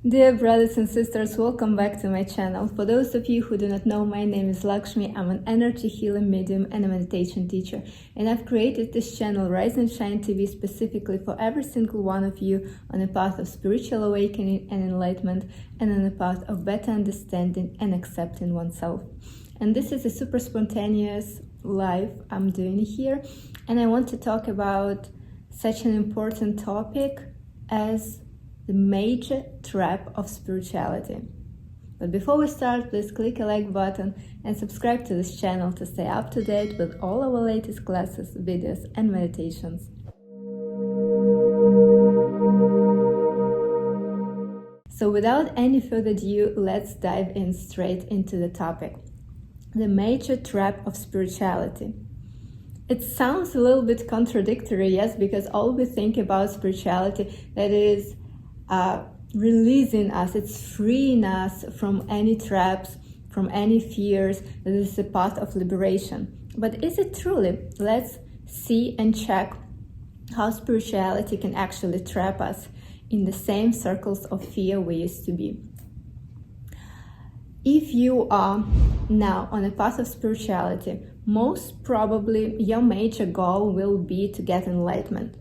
Dear brothers and sisters, welcome back to my channel. For those of you who do not know, my name is Lakshmi. I'm an energy healing medium and a meditation teacher. And I've created this channel, Rise and Shine TV, specifically for every single one of you on a path of spiritual awakening and enlightenment, and on a path of better understanding and accepting oneself. And this is a super spontaneous live I'm doing here. And I want to talk about such an important topic as the major trap of spirituality. But before we start, please click a like button and subscribe to this channel to stay up to date with all our latest classes, videos and meditations. So without any further ado, let's dive in straight into the topic. The major trap of spirituality. It sounds a little bit contradictory, yes, because all we think about spirituality, that is releasing us, it's freeing us from any traps, from any fears. That is a path of liberation. But is it truly? Let's see and check how spirituality can actually trap us in the same circles of fear we used to be. If you are now on a path of spirituality, most probably your major goal will be to get enlightenment,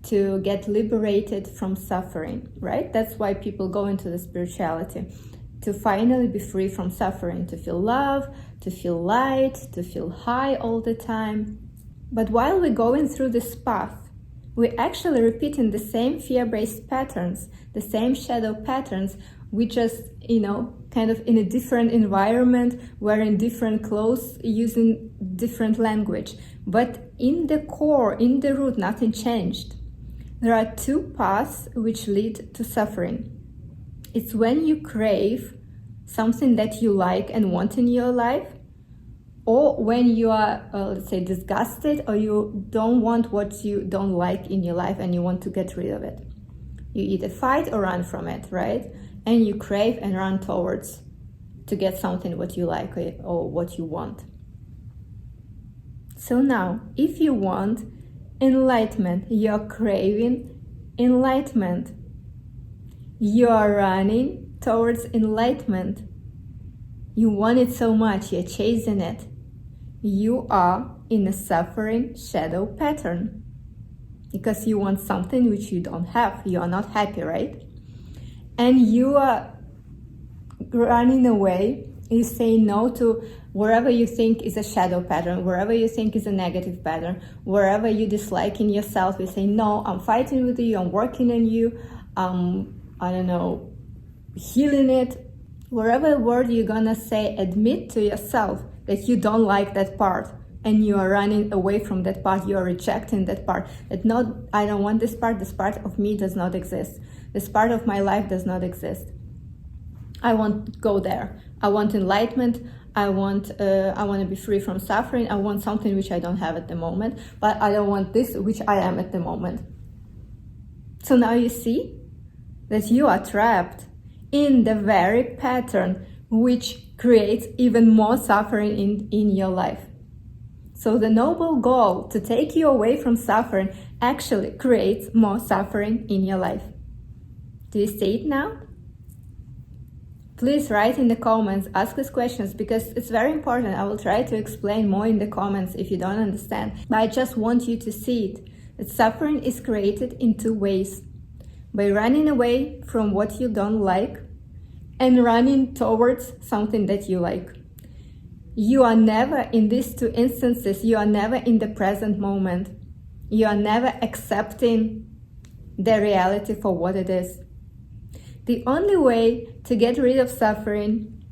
to get liberated from suffering, right? That's why people go into the spirituality, to finally be free from suffering, to feel love, to feel light, to feel high all the time. But while we're going through this path, we're actually repeating the same fear-based patterns, the same shadow patterns. We just, kind of in a different environment, wearing different clothes, using different language. But in the core, in the root, nothing changed. There are two paths which lead to suffering. It's when you crave something that you like and want in your life, or when you are, let's say, disgusted, or you don't want what you don't like in your life and you want to get rid of it. You either fight or run from it, right? And you crave and run towards to get something what you like or what you want. So now, if you want enlightenment, you're craving enlightenment. You are running towards enlightenment. You want it so much, you're chasing it. You are in a suffering shadow pattern because you want something which you don't have. You are not happy, right? And you are running away. You say no to wherever you think is a shadow pattern, wherever you think is a negative pattern, wherever you dislike in yourself, you say, no, I'm fighting with you, I'm working on you, healing it. Wherever word you're gonna say, admit to yourself that you don't like that part and you are running away from that part, you are rejecting that part, that no, I don't want this part of me does not exist. This part of my life does not exist. I want to go there. I want enlightenment. I want to be free from suffering. I want something which I don't have at the moment, but I don't want this which I am at the moment. So now you see that you are trapped in the very pattern which creates even more suffering in your life. So the noble goal to take you away from suffering actually creates more suffering in your life. Do you see it now? Please write in the comments, ask us questions, because it's very important. I will try to explain more in the comments if you don't understand. But I just want you to see it, that suffering is created in two ways. By running away from what you don't like and running towards something that you like. You are never, in these two instances, you are never in the present moment. You are never accepting the reality for what it is. The only way to get rid of suffering,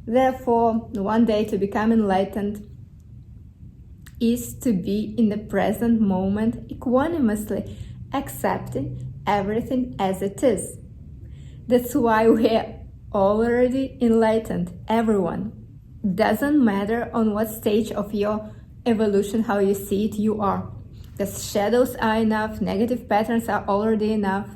therefore one day to become enlightened, is to be in the present moment equanimously, accepting everything as it is. That's why we're already enlightened, everyone. Doesn't matter on what stage of your evolution, how you see it, you are. Because shadows are enough, negative patterns are already enough.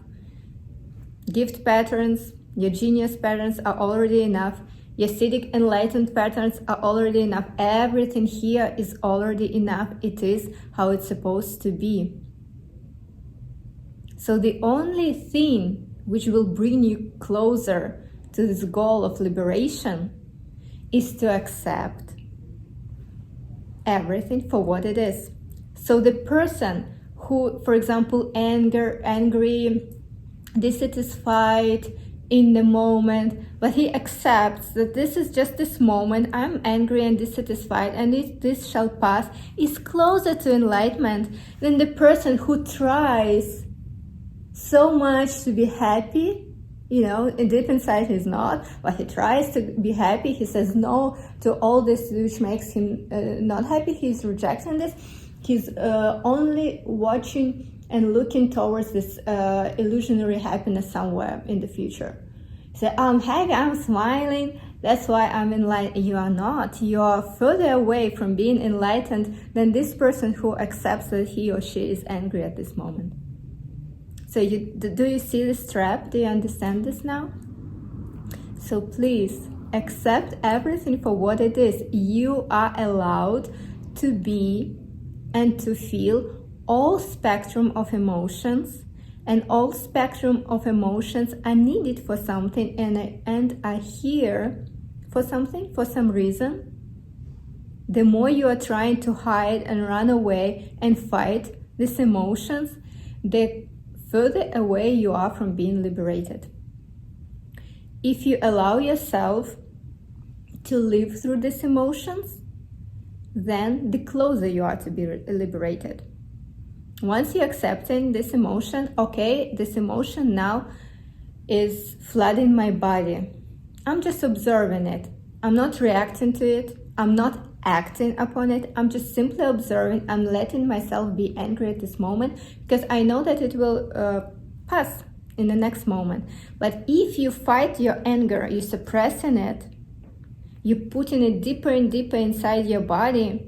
Gift patterns, your genius patterns are already enough. Your Siddhic enlightened patterns are already enough. Everything here is already enough. It is how it's supposed to be. So the only thing which will bring you closer to this goal of liberation, is to accept everything for what it is. So the person who, for example, angry, dissatisfied in the moment, but he accepts that this is just this moment, I'm angry and dissatisfied, and this shall pass, is closer to enlightenment than the person who tries so much to be happy. Deep inside he's not, but he tries to be happy. He says no to all this which makes him not happy. He's rejecting this. He's only watching and looking towards this illusionary happiness somewhere in the future. So I'm happy, I'm smiling, that's why I'm enlightened. You are not. You are further away from being enlightened than this person who accepts that he or she is angry at this moment. So do you see this trap? Do you understand this now? So please accept everything for what it is. You are allowed to be and to feel all spectrum of emotions, and all spectrum of emotions are needed for something and are here for something, for some reason. The more you are trying to hide and run away and fight these emotions, the further away you are from being liberated. If you allow yourself to live through these emotions, then the closer you are to be liberated. Once you're accepting this emotion, okay, this emotion now is flooding my body. I'm just observing it. I'm not reacting to it. I'm not acting upon it. I'm just simply observing. I'm letting myself be angry at this moment because I know that it will pass in the next moment. But if you fight your anger, you're suppressing it, you're putting it deeper and deeper inside your body.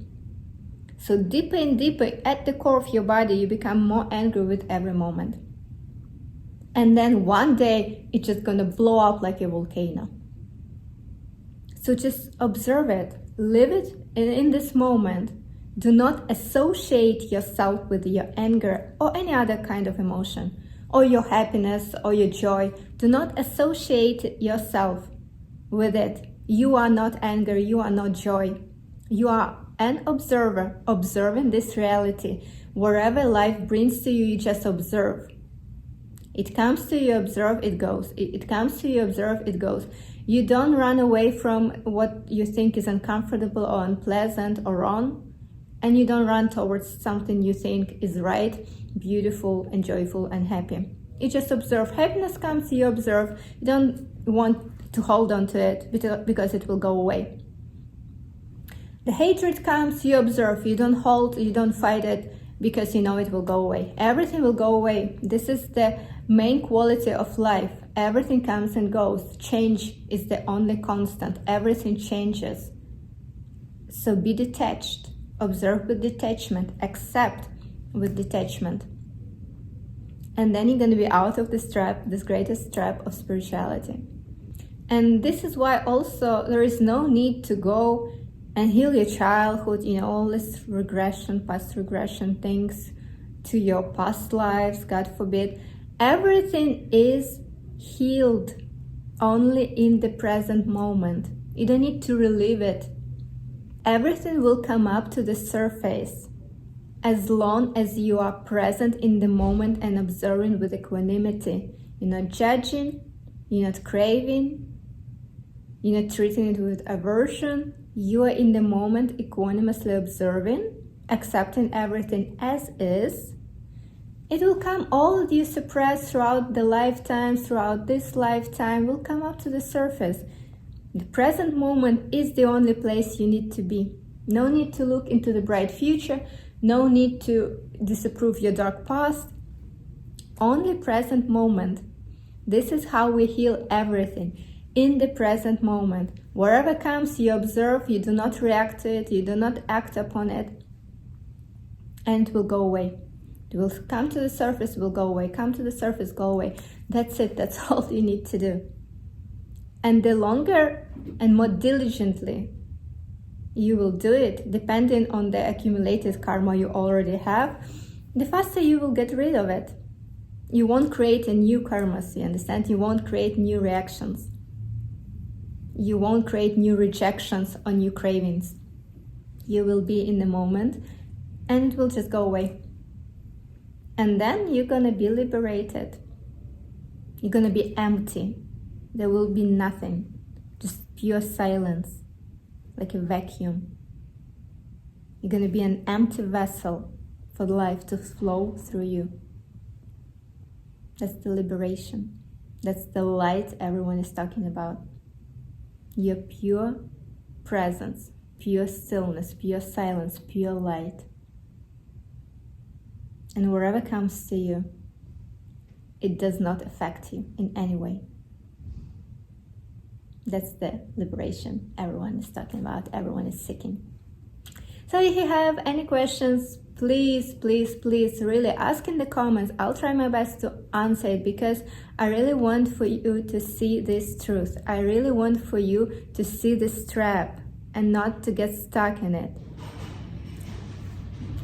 So deeper and deeper at the core of your body, you become more angry with every moment. And then one day, it's just gonna blow up like a volcano. So just observe it, live it in this moment. Do not associate yourself with your anger or any other kind of emotion, or your happiness or your joy. Do not associate yourself with it. You are not anger, you are not joy. You are an observer, observing this reality. Wherever life brings to you, you just observe. It comes to you, observe, it goes. It comes to you, observe, it goes. You don't run away from what you think is uncomfortable or unpleasant or wrong, and you don't run towards something you think is right, beautiful and joyful and happy. You just observe. Happiness comes, you observe. You don't want to hold on to it because it will go away. The hatred comes, you observe. You don't hold, you don't fight it because you know it will go away. Everything will go away. This is the main quality of life. Everything comes and goes. Change is the only constant. Everything changes. So be detached. Observe with detachment. Accept with detachment. And then you're going to be out of this trap, this greatest trap of spirituality. And this is why also there is no need to go and heal your childhood, all this regression, past regression things to your past lives, God forbid. Everything is healed only in the present moment. You don't need to relive it. Everything will come up to the surface as long as you are present in the moment and observing with equanimity. You're not judging, you're not craving, you're not treating it with aversion. You are in the moment, equanimously observing, accepting everything as is. It will come, all of you suppressed throughout the lifetimes, throughout this lifetime, will come up to the surface. The present moment is the only place you need to be. No need to look into the bright future, no need to disapprove your dark past. Only present moment. This is how we heal everything. In the present moment. Wherever comes, you observe, you do not react to it, you do not act upon it, and it will go away. It will come to the surface, will go away, come to the surface, go away. That's it, that's all you need to do. And the longer and more diligently you will do it, depending on the accumulated karma you already have, the faster you will get rid of it. You won't create a new karmas, you understand? You won't create new reactions. You won't create new rejections or new cravings. You will be in the moment and it will just go away. And then you're gonna be liberated. You're gonna be empty. There will be nothing, just pure silence, like a vacuum. You're gonna be an empty vessel for life to flow through you. That's the liberation. That's the light everyone is talking about. Your pure presence, pure stillness, pure silence, pure light. And wherever comes to you, it does not affect you in any way. That's the liberation everyone is talking about, everyone is seeking. So if you have any questions, please really ask in the comments. I'll try my best to answer it, because I really want for you to see this truth. I really want for you to see this trap and not to get stuck in it.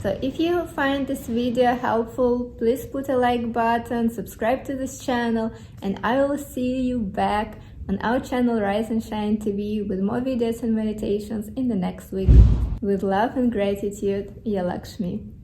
So if you find this video helpful, please put a like button, subscribe to this channel, and I will see you back on our channel Rise and Shine TV with more videos and meditations in the next week. With love and gratitude, Lakshmi.